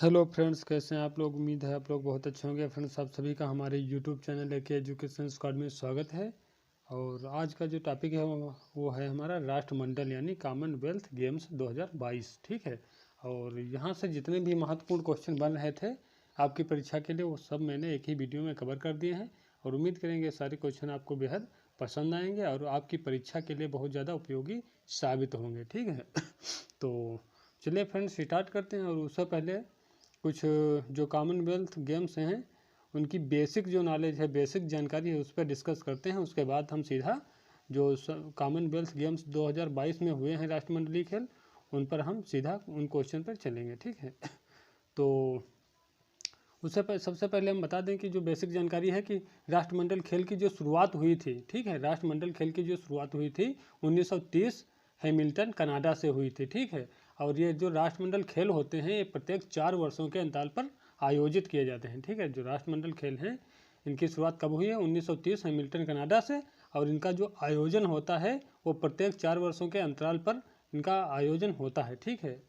Hello friends, कैसे हैं आप लोग। उम्मीद है आप लोग बहुत अच्छे होंगे। फ्रेंड्स, आप सभी का हमारे यूट्यूब चैनल के एजुकेशन स्क्वाड में स्वागत है। और आज का जो टॉपिक है वो है हमारा राष्ट्रमंडल यानी कॉमनवेल्थ गेम्स 2022। ठीक है। और यहाँ से जितने भी महत्वपूर्ण क्वेश्चन बन रहे थे आपकी परीक्षा के लिए वो सब मैंने एक ही वीडियो में कवर कर दिए हैं। और उम्मीद करेंगे सारे क्वेश्चन आपको बेहद पसंद आएंगे और आपकी परीक्षा के लिए बहुत ज़्यादा उपयोगी साबित होंगे। ठीक है। तो चलिए फ्रेंड्स स्टार्ट करते हैं। और उससे पहले कुछ जो कॉमनवेल्थ गेम्स हैं उनकी बेसिक जो नॉलेज है, बेसिक जानकारी है, उस पर डिस्कस करते हैं। उसके बाद हम सीधा जो कॉमनवेल्थ गेम्स 2022 में हुए हैं राष्ट्रमंडलीय खेल, उन पर हम सीधा उन क्वेश्चन पर चलेंगे। ठीक है। तो सबसे पहले हम बता दें कि जो बेसिक जानकारी है कि राष्ट्रमंडल खेल की जो शुरुआत हुई थी, ठीक है, राष्ट्रमंडल खेल की जो शुरुआत हुई थी 1930 हैमिल्टन कनाडा से हुई थी। ठीक है। और ये जो राष्ट्रमंडल खेल होते हैं ये प्रत्येक 4 वर्षों के अंतराल पर आयोजित किए जाते हैं। ठीक है। जो राष्ट्रमंडल खेल हैं इनकी शुरुआत कब हुई है? 1930 हैमिल्टन कनाडा से। और इनका जो आयोजन होता है वो प्रत्येक 4 वर्षों के अंतराल पर इनका आयोजन होता है। ठीक है।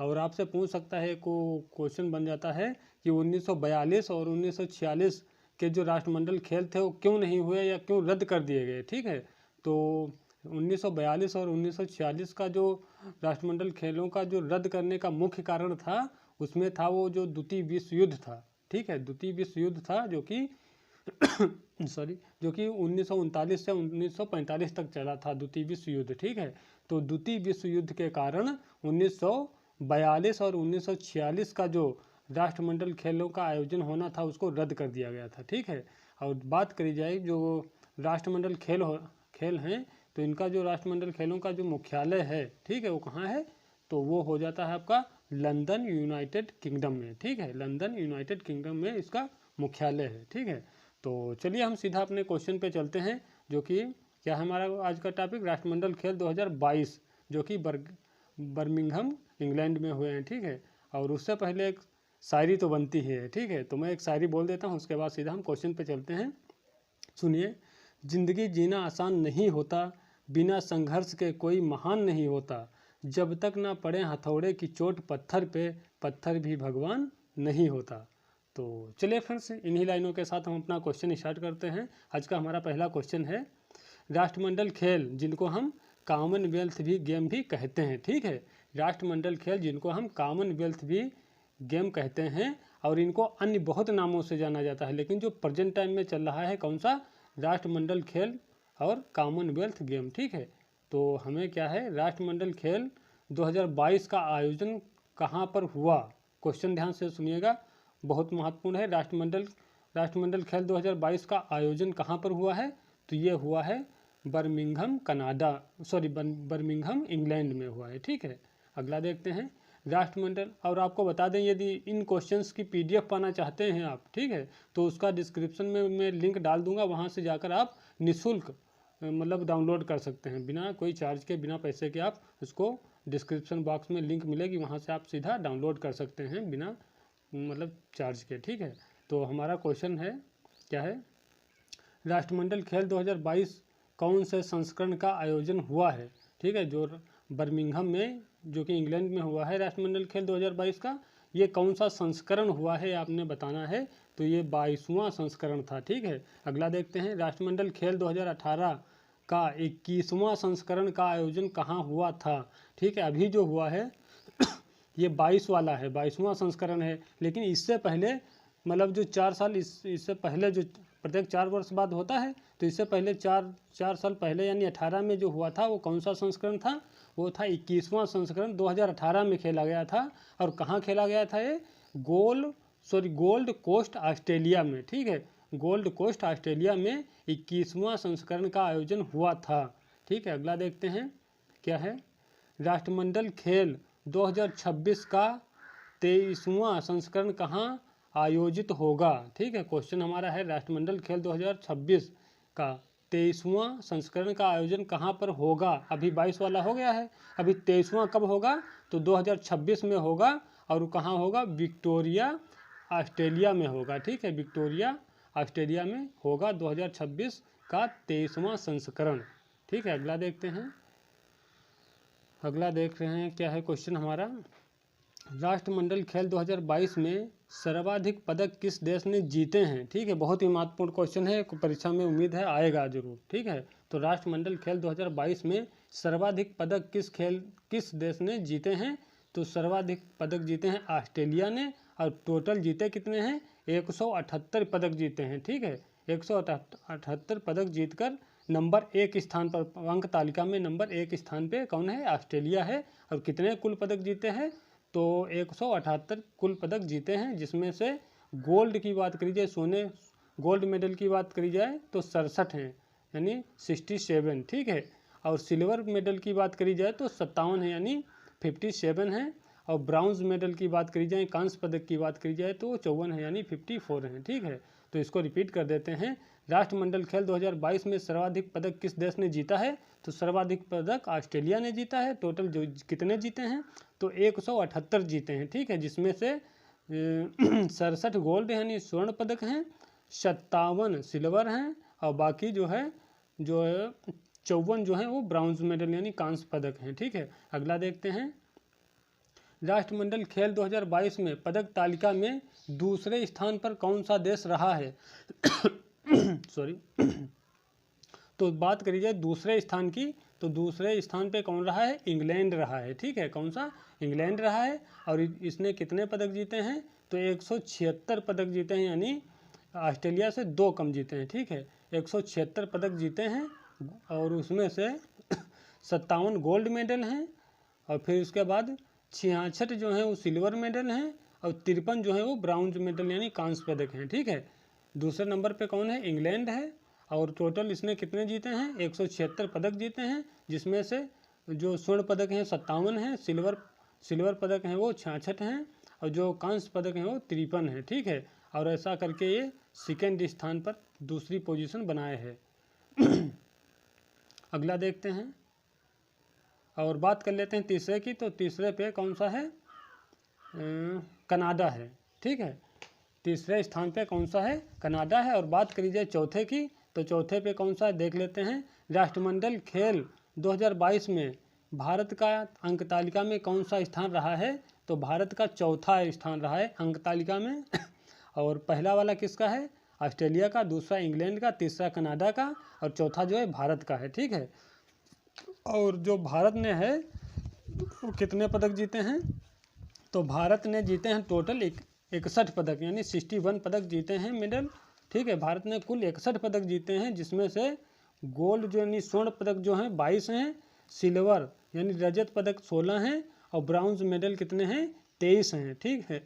और आपसे पूछ सकता है को क्वेश्चन बन जाता है कि 1942 और 1946 के जो राष्ट्रमंडल खेल थे वो क्यों नहीं हुए या क्यों रद्द कर दिए गए। ठीक है। तो 1942 और 1946 का जो राष्ट्रमंडल खेलों का जो रद्द करने का मुख्य कारण था उसमें था वो जो द्वितीय विश्व युद्ध था। ठीक है। द्वितीय विश्व युद्ध था जो कि जो कि 1939 से 1945 तक चला था द्वितीय विश्व युद्ध। ठीक है। तो द्वितीय विश्व युद्ध के कारण 1942 और 1946 का जो राष्ट्रमंडल खेलों का आयोजन होना था उसको रद्द कर दिया गया था। ठीक है। और बात करी जाए जो राष्ट्रमंडल खेल हैं तो इनका जो राष्ट्रमंडल खेलों का जो मुख्यालय है, ठीक है, वो कहाँ है? तो वो हो जाता है आपका लंदन यूनाइटेड किंगडम में। ठीक है। लंदन यूनाइटेड किंगडम में इसका मुख्यालय है। ठीक है। तो चलिए हम सीधा अपने क्वेश्चन पे चलते हैं जो कि क्या है हमारा आज का टॉपिक, राष्ट्रमंडल खेल 2022 जो कि बर्मिंघम इंग्लैंड में हुए हैं। ठीक है। और उससे पहले एक शायरी तो बनती है। ठीक है। तो मैं एक शायरी बोल देता हूँ, उसके बाद सीधा हम क्वेश्चन पे चलते हैं। सुनिए। जिंदगी जीना आसान नहीं होता, बिना संघर्ष के कोई महान नहीं होता, जब तक ना पड़े हथौड़े की चोट पत्थर पे, पत्थर भी भगवान नहीं होता। तो चलिए फ्रेंड्स इन्हीं लाइनों के साथ हम अपना क्वेश्चन स्टार्ट करते हैं। आज का हमारा पहला क्वेश्चन है, राष्ट्रमंडल खेल जिनको हम कॉमनवेल्थ भी गेम भी कहते हैं। ठीक है। राष्ट्रमंडल खेल जिनको हम कॉमनवेल्थ भी गेम कहते हैं और इनको अन्य बहुत नामों से जाना जाता है, लेकिन जो प्रेजेंट टाइम में चल रहा है कौन सा? राष्ट्रमंडल खेल और कॉमनवेल्थ गेम। ठीक है। तो हमें क्या है, राष्ट्रमंडल खेल 2022 का आयोजन कहाँ पर हुआ? क्वेश्चन ध्यान से सुनिएगा, बहुत महत्वपूर्ण है। राष्ट्रमंडल खेल 2022 का आयोजन कहाँ पर हुआ है? तो ये हुआ है बर्मिंघम बर्मिंघम इंग्लैंड में हुआ है। ठीक है। अगला देखते हैं राष्ट्रमंडल। और आपको बता दें यदि इन क्वेश्चंस की पीडीएफ पाना चाहते हैं आप, ठीक है, तो उसका डिस्क्रिप्शन में मैं लिंक डाल दूंगा, वहां से जाकर आप निःशुल्क मतलब डाउनलोड कर सकते हैं, बिना कोई चार्ज के, बिना पैसे के। आप उसको डिस्क्रिप्शन बॉक्स में लिंक मिलेगी, वहां से आप सीधा डाउनलोड कर सकते हैं बिना मतलब चार्ज के। ठीक है। तो हमारा क्वेश्चन है, क्या है, राष्ट्रमंडल खेल 2022 कौन से संस्करण का आयोजन हुआ है? ठीक है। जो बर्मिंघम में जो कि इंग्लैंड में हुआ है राष्ट्रमंडल खेल 2022 का, ये कौन सा संस्करण हुआ है आपने बताना है। तो ये 22वां संस्करण था। ठीक है। अगला देखते हैं राष्ट्रमंडल खेल 2018 का 21वां संस्करण का आयोजन कहाँ हुआ था? ठीक है। अभी जो हुआ है ये 22 वाला है, 22वां संस्करण है। लेकिन इससे पहले मतलब जो 4 साल इससे पहले जो प्रत्येक 4 वर्ष बाद होता है, तो इससे पहले चार साल पहले यानी 18 में जो हुआ था वो कौन सा संस्करण था? वो था 21वां संस्करण, 2018 में खेला गया था। और कहाँ खेला गया था ये? गोल्ड कोस्ट ऑस्ट्रेलिया में। ठीक है। गोल्ड कोस्ट ऑस्ट्रेलिया में 21वां संस्करण का आयोजन हुआ था। ठीक है। अगला देखते हैं, क्या है, राष्ट्रमंडल खेल 2026 का 23वां संस्करण कहाँ आयोजित होगा? ठीक है। क्वेश्चन हमारा है राष्ट्रमंडल खेल 2026 का 23वां संस्करण का आयोजन कहाँ पर होगा? अभी 22 वाला हो गया है, अभी 23वां कब होगा? तो 2026 में होगा। और कहाँ होगा? विक्टोरिया ऑस्ट्रेलिया में होगा। ठीक है। विक्टोरिया ऑस्ट्रेलिया में होगा 2026 का 23वां संस्करण। ठीक है। अगला देखते हैं, अगला देख रहे हैं क्या है क्वेश्चन हमारा, राष्ट्रमंडल खेल 2022 में सर्वाधिक पदक किस देश ने जीते हैं? ठीक है, बहुत ही महत्वपूर्ण क्वेश्चन है, परीक्षा में उम्मीद है आएगा जरूर। ठीक है, तो राष्ट्रमंडल खेल 2022 में सर्वाधिक पदक किस देश ने जीते हैं? तो सर्वाधिक पदक जीते हैं ऑस्ट्रेलिया ने, और टोटल जीते कितने हैं? 178 पदक जीते हैं। ठीक है, 178 पदक जीतकर नंबर 1 स्थान पर, अंक तालिका में नंबर 1 स्थान पे कौन है? ऑस्ट्रेलिया है। और कितने कुल पदक जीते हैं? तो 178 कुल पदक जीते हैं, जिसमें से गोल्ड की बात करी जाए, सोने गोल्ड मेडल की बात करी जाए तो 67 हैं, यानी 67। ठीक है, और सिल्वर मेडल की बात करी जाए तो 57 है, यानी 57 है। और ब्राउन्ज मेडल की बात करी जाए, कांस्य पदक की बात करी जाए तो 54 है, यानी 54 हैं। ठीक है, तो इसको रिपीट कर देते हैं। राष्ट्रमंडल खेल 2022 में सर्वाधिक पदक किस देश ने जीता है? तो सर्वाधिक पदक ऑस्ट्रेलिया ने जीता है। टोटल जो कितने जीते हैं? तो 178 जीते हैं। ठीक है, जिसमें से 67 गोल्ड यानी स्वर्ण पदक हैं, 57 सिल्वर हैं, और बाकी जो है 54 जो है वो ब्राउन्ज मेडल यानी कांस्य पदक हैं। ठीक है, अगला देखते हैं। राष्ट्रमंडल खेल 2022 में पदक तालिका में दूसरे स्थान पर कौन सा देश रहा है? सॉरी तो बात करी जाए दूसरे स्थान की, तो दूसरे स्थान पे कौन रहा है? इंग्लैंड रहा है। ठीक है, कौन सा? इंग्लैंड रहा है। और इसने कितने पदक जीते हैं? तो 176 पदक जीते हैं, यानी ऑस्ट्रेलिया से 2 कम जीते हैं। ठीक है, 176 पदक जीते हैं, और उसमें से 57 गोल्ड मेडल हैं, और फिर उसके बाद 66 जो है वो सिल्वर मेडल हैं, और 53 जो है वो ब्राउन्ज मेडल यानी कांस्य पदक हैं। ठीक है, दूसरे नंबर पे कौन है? इंग्लैंड है। और टोटल इसने कितने जीते हैं? 176 पदक जीते हैं, जिसमें से जो स्वर्ण पदक हैं 57 हैं, सिल्वर पदक हैं वो 66 हैं, और जो कांस्य पदक हैं वो 53 हैं। ठीक है, और ऐसा करके ये सेकेंड स्थान पर दूसरी पोजीशन बनाए हैं। अगला देखते हैं और बात कर लेते हैं तीसरे की। तो तीसरे पे कौन सा है? कनाडा है। ठीक है, तीसरे स्थान पे कौन सा है? कनाडा है। और बात करी जाए चौथे की, तो चौथे पे कौन सा है देख लेते हैं। राष्ट्रमंडल खेल 2022 में भारत का अंक तालिका में कौन सा स्थान रहा है? तो भारत का चौथा स्थान रहा है अंक तालिका में। और पहला वाला किसका है? ऑस्ट्रेलिया का, दूसरा इंग्लैंड का, तीसरा कनाडा का, और चौथा जो है भारत का है। ठीक है, और जो भारत ने है वो कितने पदक जीते हैं? तो भारत ने जीते हैं टोटल 61 पदक, यानी 61 पदक जीते हैं मेडल। ठीक है, भारत ने कुल 61 पदक जीते हैं, जिसमें से गोल्ड जो यानी स्वर्ण पदक जो हैं 22 हैं, सिल्वर यानी रजत पदक 16 हैं, और ब्राउन्ज मेडल कितने हैं? 23 हैं। ठीक है,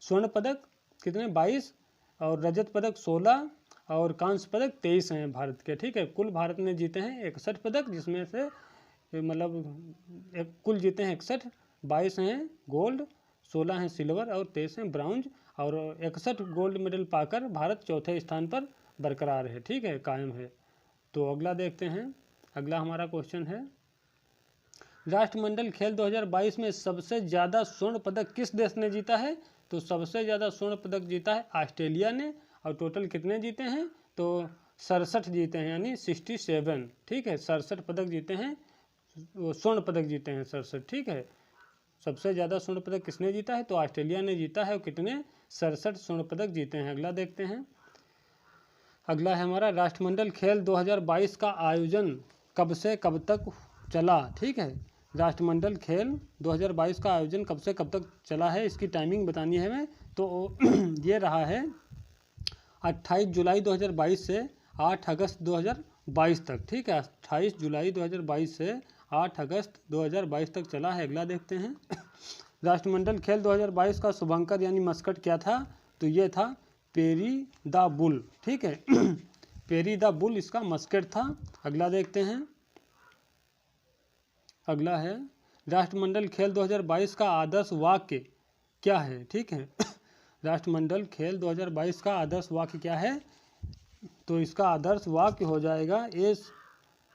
स्वर्ण पदक कितने? 22, और रजत पदक 16, और कांस्य पदक 23 हैं भारत के। ठीक है, कुल भारत ने जीते हैं 61 पदक, जिसमें से मतलब कुल जीते हैं 61, 22 हैं गोल्ड, 16 हैं सिल्वर, और 23 हैं ब्राउन्ज, और 61 गोल्ड मेडल पाकर भारत चौथे स्थान पर बरकरार है। ठीक है, कायम है। तो अगला देखते हैं। अगला हमारा क्वेश्चन है, राष्ट्रमंडल खेल 2022 में सबसे ज़्यादा स्वर्ण पदक किस देश ने जीता है? तो सबसे ज़्यादा स्वर्ण पदक जीता है ऑस्ट्रेलिया ने, और टोटल कितने जीते हैं? तो 67 जीते हैं, यानी 67। ठीक है, 67 पदक जीते हैं, स्वर्ण पदक जीते हैं 67। ठीक है, सबसे ज़्यादा स्वर्ण पदक किसने जीता है? तो ऑस्ट्रेलिया ने जीता है, और कितने? 67 स्वर्ण पदक जीते हैं। अगला देखते हैं। अगला है हमारा, राष्ट्रमंडल खेल 2022 का आयोजन कब से कब तक चला? ठीक है, राष्ट्रमंडल खेल 2022 का आयोजन कब से कब तक चला है, इसकी टाइमिंग बतानी है हमें। तो ये रहा है 28 जुलाई 2022 से 8 अगस्त 2022 तक। ठीक है, 28 जुलाई 2022 से 8 अगस्त 2022 तक चला है। अगला देखते हैं। राष्ट्रमंडल खेल 2022 का शुभंकर यानी मस्कट क्या था? तो ये था पेरी द बुल। ठीक है, पेरी द बुल इसका मस्कट था। अगला देखते हैं। अगला है, राष्ट्रमंडल खेल 2022 का आदर्श वाक्य क्या है? ठीक है, राष्ट्रमंडल खेल 2022 का आदर्श वाक्य क्या है? तो इसका आदर्श वाक्य हो जाएगा, ये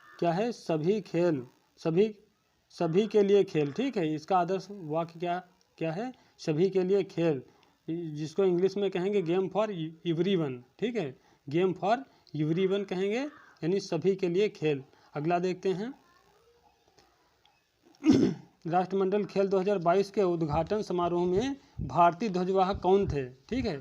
क्या है? सभी खेल, सभी के लिए खेल। ठीक है, इसका आदर्श वाक्य क्या है? सभी के लिए खेल, जिसको इंग्लिश में कहेंगे गेम फॉर एवरीवन। ठीक है, गेम फॉर एवरीवन कहेंगे, यानी सभी के लिए खेल। अगला देखते हैं। राष्ट्रमंडल खेल 2022 के उद्घाटन समारोह में भारतीय ध्वजवाहक कौन थे? ठीक है,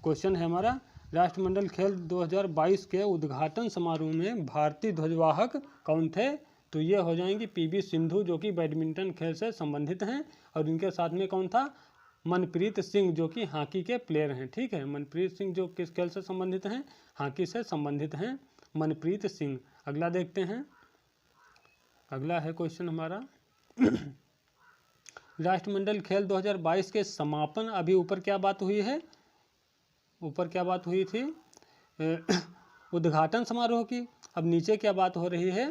क्वेश्चन है हमारा, राष्ट्रमंडल खेल 2022 के उद्घाटन समारोह में भारतीय ध्वजवाहक कौन थे? तो ये हो जाएंगी पीवी सिंधु, जो कि बैडमिंटन खेल से संबंधित हैं, और इनके साथ में कौन था? मनप्रीत सिंह, जो कि हॉकी के प्लेयर हैं। ठीक है, मनप्रीत सिंह जो किस खेल से संबंधित हैं? हॉकी से संबंधित हैं मनप्रीत सिंह। अगला देखते हैं, अगला है क्वेश्चन हमारा राष्ट्रमंडल खेल 2022 के समापन, अभी ऊपर क्या बात हुई है? ऊपर क्या बात हुई थी? उद्घाटन समारोह की। अब नीचे क्या बात हो रही है?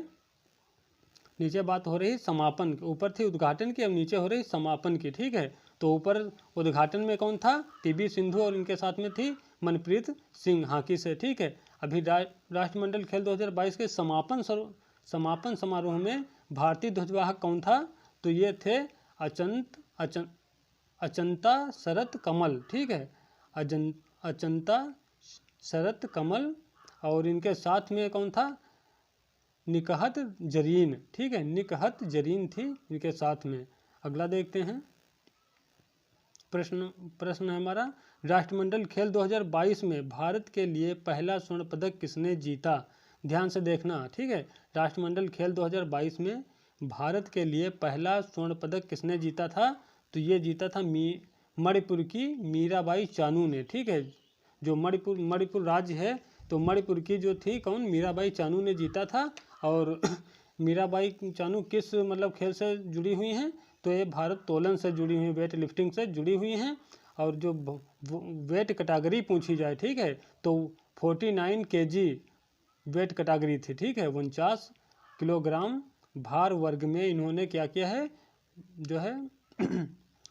नीचे बात हो रही समापन की। ऊपर थी उद्घाटन की, अब नीचे हो रही समापन की। ठीक है, तो ऊपर उद्घाटन में कौन था? पीवी सिंधु, और इनके साथ में थी मनप्रीत सिंह हॉकी से। ठीक है, अभी राष्ट्रमंडल खेल 2022 के समापन समारोह में भारतीय ध्वजवाहक कौन था? तो ये थे अचंता शरत कमल। ठीक है, अचंता शरत कमल, और इनके साथ में कौन था? निकहत जरीन। ठीक है, निकहत जरीन थी इनके साथ में। अगला देखते हैं, प्रश्न है हमारा, राष्ट्रमंडल खेल 2022 में भारत के लिए पहला स्वर्ण पदक किसने जीता? ध्यान से देखना। ठीक है, राष्ट्रमंडल खेल 2022 में भारत के लिए पहला स्वर्ण पदक किसने जीता था? तो ये जीता था मणिपुर की मीराबाई चानू ने। ठीक है, जो मणिपुर राज्य है, तो मणिपुर की जो थी कौन? मीराबाई चानू ने जीता था। और मीराबाई चानू किस मतलब खेल से जुड़ी हुई हैं? तो ये भारोत्तोलन तोलन से जुड़ी हुई, वेट लिफ्टिंग से जुड़ी हुई हैं। और जो वेट कैटेगरी पूछी जाए, ठीक है, तो 49 kg वेट कैटेगरी थी। ठीक है, 49 किलोग्राम भार वर्ग में इन्होंने क्या किया है? जो है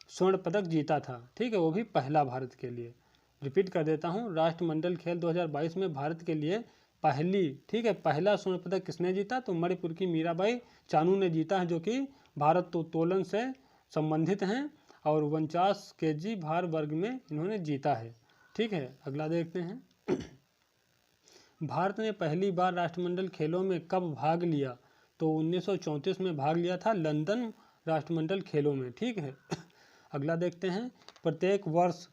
स्वर्ण पदक जीता था। ठीक है, वो भी पहला भारत के लिए। रिपीट कर देता हूँ, राष्ट्रमंडल खेल 2022 में भारत के लिए पहला स्वर्ण पदक किसने जीता? तो मणिपुर की मीराबाई चानू ने जीता है, जो कि भारोत्तोलन से संबंधित हैं, और 49 kg भार वर्ग में इन्होंने जीता है। ठीक है, अगला देखते हैं, भारत ने पहली बार राष्ट्रमंडल खेलों में कब भाग लिया? तो 1934 में भाग लिया था, लंदन राष्ट्रमंडल खेलों में। ठीक है, अगला देखते हैं, प्रत्येक वर्ष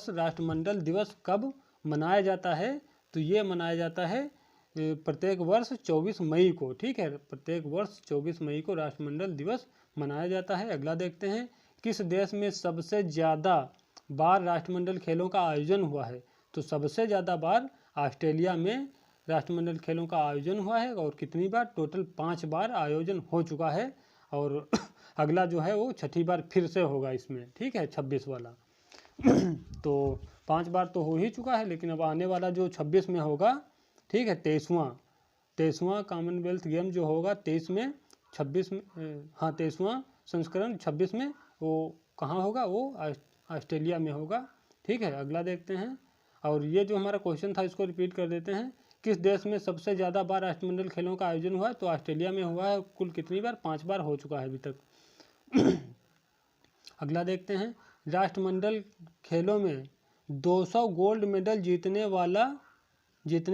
राष्ट्रमंडल दिवस कब मनाया जाता है? तो ये मनाया जाता है प्रत्येक वर्ष 24 मई को। ठीक है, प्रत्येक वर्ष 24 मई को राष्ट्रमंडल दिवस मनाया जाता है। अगला देखते हैं, किस देश में सबसे ज़्यादा बार राष्ट्रमंडल खेलों का आयोजन हुआ है? तो सबसे ज़्यादा बार ऑस्ट्रेलिया में राष्ट्रमंडल खेलों का आयोजन हुआ है, और कितनी बार? टोटल 5 बार आयोजन हो चुका है, और अगला जो है वो 6ठी बार फिर से होगा इसमें। ठीक है, 26 वाला तो 5 बार तो हो ही चुका है, लेकिन अब आने वाला जो 26 में होगा, ठीक है, 23वां कॉमनवेल्थ गेम जो होगा 23 में, 26 में, हाँ 23वां संस्करण 26 में, वो कहाँ होगा? वो ऑस्ट्रेलिया में होगा। ठीक है, अगला देखते हैं, और ये जो हमारा क्वेश्चन था इसको रिपीट कर देते हैं, किस देश में सबसे ज़्यादा बार राष्ट्रमंडल खेलों का आयोजन हुआ है? तो ऑस्ट्रेलिया में हुआ है। कुल कितनी बार? 5 बार हो चुका है अभी तक। अगला देखते हैं, राष्ट्रमंडल खेलों में 200 गोल्ड मेडल जीतने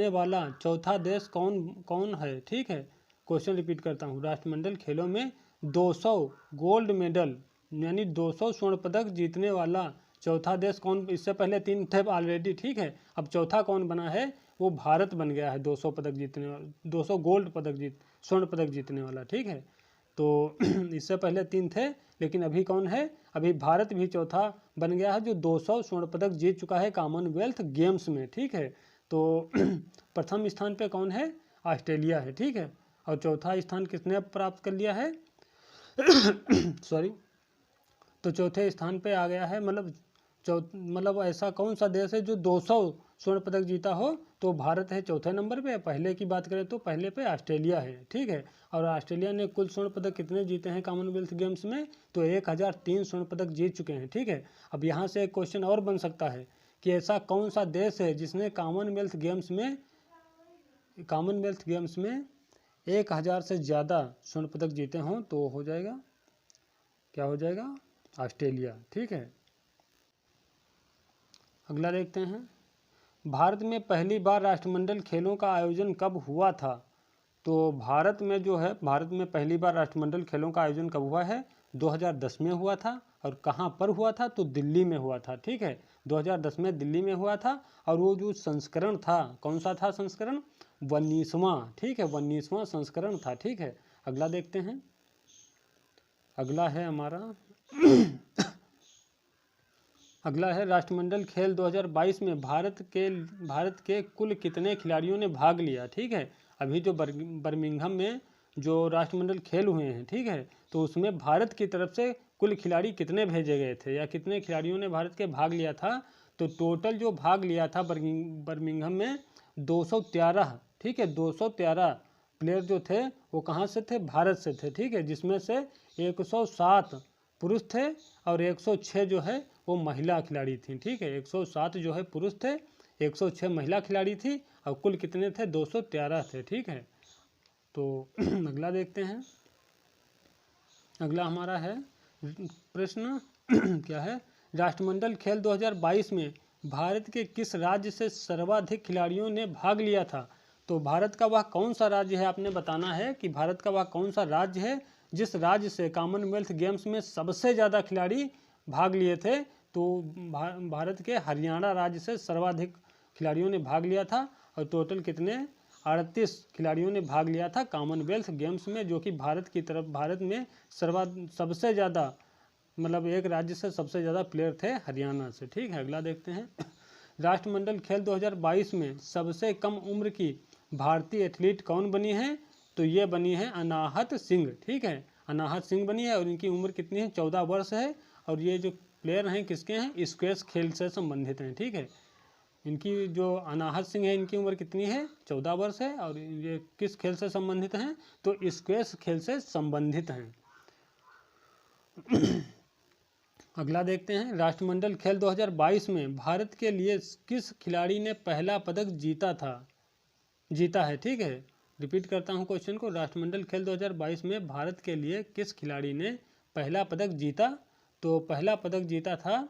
वाला चौथा देश कौन है? ठीक है, क्वेश्चन रिपीट करता हूँ, राष्ट्रमंडल खेलों में 200 गोल्ड मेडल यानी 200 स्वर्ण पदक जीतने वाला चौथा देश कौन? इससे पहले 3 थे ऑलरेडी। ठीक है, अब चौथा कौन बना है? वो भारत बन गया है, 200 पदक जीतने वाला, 200 गोल्ड स्वर्ण पदक जीतने वाला। ठीक है, तो इससे पहले 3 थे, लेकिन अभी कौन है? अभी भारत भी चौथा बन गया है, जो 200 स्वर्ण पदक जीत चुका है कॉमनवेल्थ गेम्स में। ठीक है, तो प्रथम स्थान पे कौन है? ऑस्ट्रेलिया है। ठीक है, और चौथा स्थान किसने प्राप्त कर लिया है? सॉरी, तो चौथे स्थान पे आ गया है, मतलब ऐसा कौन सा देश है जो 200 स्वर्ण पदक जीता हो? तो भारत है चौथे नंबर पे। पहले की बात करें तो पहले पे ऑस्ट्रेलिया है। ठीक है, और ऑस्ट्रेलिया ने कुल स्वर्ण पदक कितने जीते हैं कॉमनवेल्थ गेम्स में? तो 1003 स्वर्ण पदक जीत चुके हैं। ठीक है, अब यहाँ से एक क्वेश्चन और बन सकता है कि ऐसा कौन सा देश है जिसने कॉमनवेल्थ गेम्स में 1000 से ज़्यादा स्वर्ण पदक जीते हों? तो हो जाएगा, क्या हो जाएगा? ऑस्ट्रेलिया। ठीक है, अगला देखते हैं, भारत में पहली बार राष्ट्रमंडल खेलों का आयोजन कब हुआ था? तो भारत में जो है, भारत में पहली बार राष्ट्रमंडल खेलों का आयोजन कब हुआ है? 2010 में हुआ था। और कहाँ पर हुआ था? तो दिल्ली में हुआ था। ठीक है, 2010 में दिल्ली में हुआ था। और वो जो संस्करण था, कौन सा था संस्करण? 19वां। ठीक है, 19वां संस्करण था। ठीक है, अगला देखते हैं। अगला है हमारा अगला है राष्ट्रमंडल खेल 2022 में भारत के कुल कितने खिलाड़ियों ने भाग लिया? ठीक है, अभी जो बर्मिंघम में जो राष्ट्रमंडल खेल हुए हैं, ठीक है, तो उसमें भारत की तरफ से कुल खिलाड़ी कितने भेजे गए थे, या कितने खिलाड़ियों ने भारत के भाग लिया था? तो टोटल जो भाग लिया था बर्मिंघम में 213। ठीक है, 213 प्लेयर जो थे वो कहाँ से थे? भारत से थे। ठीक है, जिसमें से 107 पुरुष थे और 106 जो है वो महिला खिलाड़ी थी। ठीक है, 107 जो है पुरुष थे, 106 महिला खिलाड़ी थी, और कुल कितने थे? 213 थे। ठीक है, तो अगला देखते हैं। अगला हमारा है प्रश्न क्या है? राष्ट्रमंडल खेल 2022 में भारत के किस राज्य से सर्वाधिक खिलाड़ियों ने भाग लिया था? तो भारत का वह कौन सा राज्य है, आपने बताना है कि भारत का वह कौन सा राज्य है जिस राज्य से कॉमनवेल्थ गेम्स में सबसे ज़्यादा खिलाड़ी भाग लिए थे। तो भारत के हरियाणा राज्य से सर्वाधिक खिलाड़ियों ने भाग लिया था, और टोटल कितने? 38 खिलाड़ियों ने भाग लिया था कॉमनवेल्थ गेम्स में, जो कि भारत में सबसे ज़्यादा, मतलब एक राज्य से सबसे ज़्यादा प्लेयर थे हरियाणा से। ठीक है, अगला देखते हैं। राष्ट्रमंडल खेल 2022 में सबसे कम उम्र की भारतीय एथलीट कौन बनी है? तो ये बनी है अनाहत सिंह। ठीक है, अनाहत सिंह बनी है, और इनकी उम्र कितनी है? 14 वर्ष है। और ये जो प्लेयर हैं किसके हैं? स्क्वैश खेल से संबंधित हैं। ठीक है, इनकी जो अनाहत सिंह है इनकी उम्र कितनी है? 14 वर्ष है। और ये किस खेल से संबंधित हैं? तो स्क्वैश खेल से संबंधित हैं। अगला देखते हैं। राष्ट्रमंडल खेल 2022 में भारत के लिए किस खिलाड़ी ने पहला पदक जीता है? ठीक है, रिपीट करता हूं क्वेश्चन को। राष्ट्रमंडल खेल 2022 में भारत के लिए किस खिलाड़ी ने पहला पदक जीता? तो पहला पदक जीता था,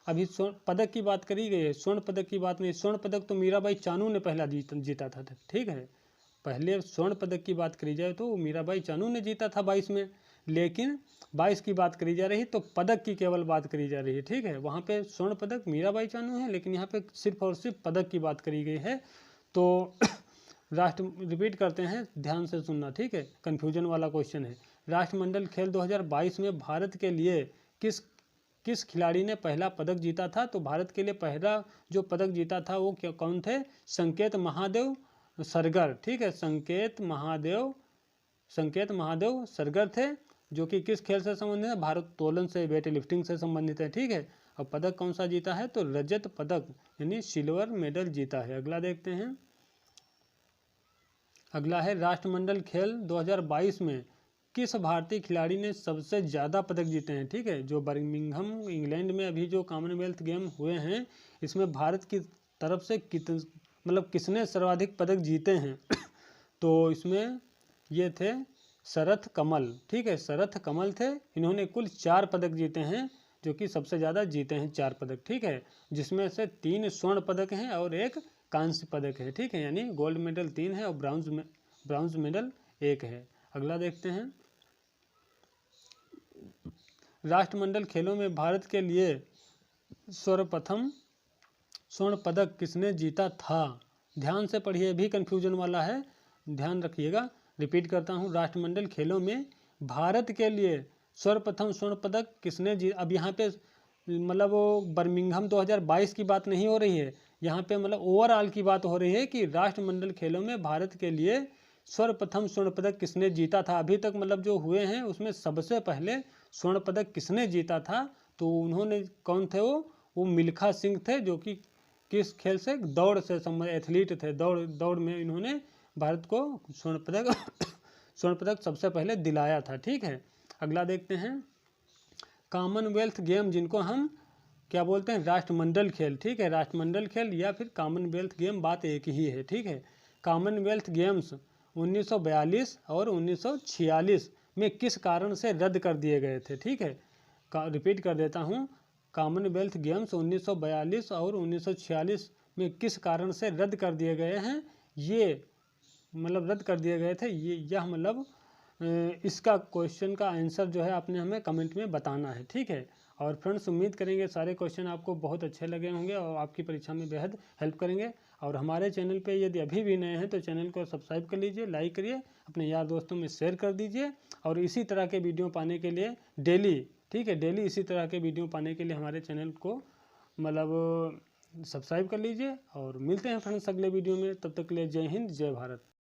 अभी स्वर्ण पदक की बात करी गई है, स्वर्ण पदक की बात नहीं। स्वर्ण पदक तो मीराबाई चानू ने पहला जीता था। ठीक है, पहले स्वर्ण पदक की बात करी जाए तो मीराबाई चानू ने जीता था 22 में, लेकिन 22 की बात करी जा रही तो पदक की केवल बात करी जा रही है। ठीक है, वहाँ पे स्वर्ण पदक मीराबाई चानू है, लेकिन यहाँ पे सिर्फ और सिर्फ पदक की बात करी गई है। तो रिपीट करते हैं, ध्यान से सुनना। ठीक है, कन्फ्यूजन वाला क्वेश्चन है। राष्ट्रमंडल खेल 2022 में भारत के लिए किस खिलाड़ी ने पहला पदक जीता था? तो भारत के लिए पहला जो पदक जीता था वो कौन थे? संकेत महादेव सरगर। ठीक है, संकेत महादेव सरगर थे, जो कि किस खेल से संबंधित है? भारोत्तोलन से, वेट लिफ्टिंग से संबंधित है। ठीक है, और पदक कौन सा जीता है? तो रजत पदक यानी सिल्वर मेडल जीता है। अगला देखते हैं। अगला है राष्ट्रमंडल खेल 2022 में किस भारतीय खिलाड़ी ने सबसे ज़्यादा पदक जीते हैं? ठीक है, जो बर्मिंघम इंग्लैंड में अभी जो कॉमनवेल्थ गेम हुए हैं, इसमें भारत की तरफ से किसने सर्वाधिक पदक जीते हैं? तो इसमें ये थे शरथ कमल। ठीक है, शरथ कमल थे, इन्होंने कुल 4 पदक जीते हैं, जो कि सबसे ज़्यादा जीते हैं 4 पदक। ठीक है, जिसमें से 3 स्वर्ण पदक हैं और 1 कांस्य पदक है। ठीक है, यानी गोल्ड मेडल 3 है और ब्राउन्ज मेडल 1 है। अगला देखते हैं। राष्ट्रमंडल खेलों में भारत के लिए सर्वप्रथम स्वर्ण पदक किसने जीता था? ध्यान से पढ़िए, भी कन्फ्यूजन वाला है, ध्यान रखिएगा। रिपीट करता हूँ, राष्ट्रमंडल खेलों में भारत के लिए सर्वप्रथम स्वर्ण पदक किसने अब यहाँ पे मतलब वो बर्मिंघम 2022 की बात नहीं हो रही है, यहाँ पे मतलब ओवरऑल की बात हो रही है कि राष्ट्रमंडल खेलों में भारत के लिए सर्वप्रथम स्वर्ण पदक किसने जीता था। अभी तक मतलब जो हुए हैं उसमें सबसे पहले स्वर्ण पदक किसने जीता था? तो उन्होंने कौन थे? वो मिल्खा सिंह थे, जो कि किस खेल से? दौड़ से संबंधित एथलीट थे। दौड़ में इन्होंने भारत को स्वर्ण पदक सबसे पहले दिलाया था। ठीक है, अगला देखते हैं। कॉमनवेल्थ गेम, जिनको हम क्या बोलते हैं? राष्ट्रमंडल खेल। ठीक है, राष्ट्रमंडल खेल या फिर कॉमनवेल्थ गेम, बात एक ही है। ठीक है, कॉमनवेल्थ गेम्स 1942 और 1946 में किस कारण से रद्द कर दिए गए थे? ठीक है, रिपीट कर देता हूँ, कॉमनवेल्थ गेम्स 1942 और 1946 में किस कारण से रद्द कर दिए गए हैं? ये मतलब रद्द कर दिए गए थे, यह मतलब इसका क्वेश्चन का आंसर जो है आपने हमें कमेंट में बताना है, ठीक है। और फ्रेंड्स उम्मीद करेंगे सारे क्वेश्चन आपको बहुत अच्छे लगे होंगे और आपकी परीक्षा में बेहद हेल्प करेंगे। और हमारे चैनल पे यदि अभी भी नए हैं तो चैनल को सब्सक्राइब कर लीजिए, लाइक करिए, अपने यार दोस्तों में शेयर कर दीजिए। और इसी तरह के वीडियो पाने के लिए डेली, ठीक है, डेली इसी तरह के वीडियो पाने के लिए हमारे चैनल को मतलब सब्सक्राइब कर लीजिए। और मिलते हैं फ्रेंड्स अगले वीडियो में, तब तक के लिए जय हिंद जय भारत।